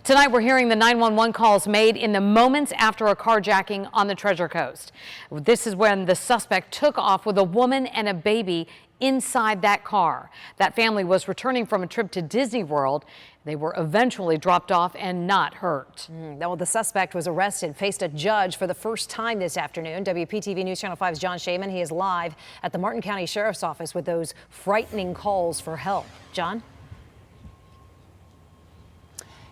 Tonight we're hearing the 911 calls made in the moments after a carjacking on the Treasure Coast. This is when the suspect took off with a woman and a baby inside that car. That family was returning from a trip to Disney World. They were eventually dropped off and not hurt. Well, the suspect was arrested, faced a judge for the first time this afternoon. WPTV News Channel 5's John Shaman. He is live at the Martin County Sheriff's Office with those frightening calls for help. John?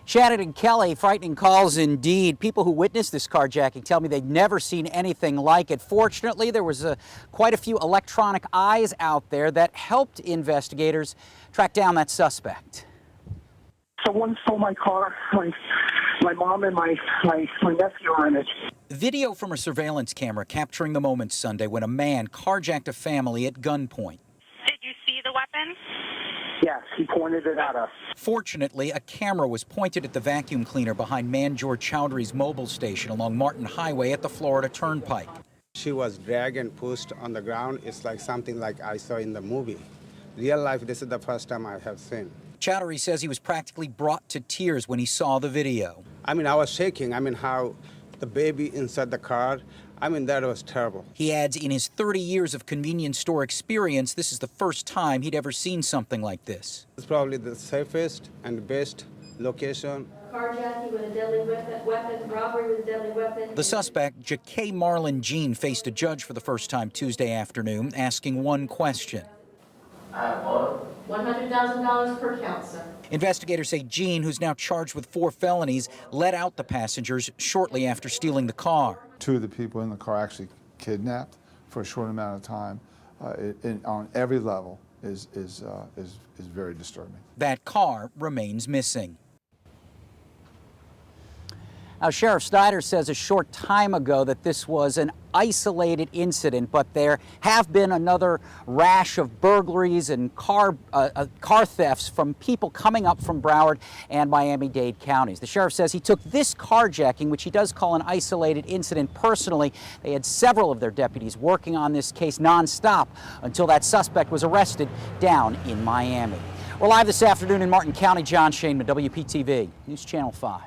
Shannon and Kelly, frightening calls indeed. People who witnessed this carjacking tell me they'd never seen anything like it. Fortunately, there was quite a few electronic eyes out there that helped investigators track down that suspect. Someone stole my car. My mom and my nephew are in it. Video from a surveillance camera capturing the moments Sunday when a man carjacked a family at gunpoint. Did you see the weapon? Yes, he pointed it at us. Fortunately, a camera was pointed at the vacuum cleaner behind Manjor Chowdhury's mobile station along Martin Highway at the Florida Turnpike. She was dragged and pushed on the ground. It's like something like I saw in the movie. Real life, this is the first time I have seen. Chowdhury says he was practically brought to tears when he saw the video. I was shaking. How the baby inside the car, that was terrible. He adds in his 30 years of convenience store experience, this is the first time he'd ever seen something like this. It's probably the safest and best location. Carjacking with a deadly weapon, robbery with a deadly weapon. The suspect, Ja'Kay Marlon Jean, faced a judge for the first time Tuesday afternoon, asking one question. $100,000 per count, sir. Investigators say Jean, who's now charged with 4 felonies, let out the passengers shortly after stealing the car. 2 of the people in the car actually kidnapped for a short amount of time. On every level is very disturbing. That car remains missing. Now, Sheriff Snyder says a short time ago that this was an isolated incident, but there have been another rash of burglaries and car thefts from people coming up from Broward and Miami-Dade counties. The sheriff says he took this carjacking, which he does call an isolated incident, personally. They had several of their deputies working on this case nonstop until that suspect was arrested down in Miami. We're live this afternoon in Martin County. John Shaman, WPTV News Channel 5.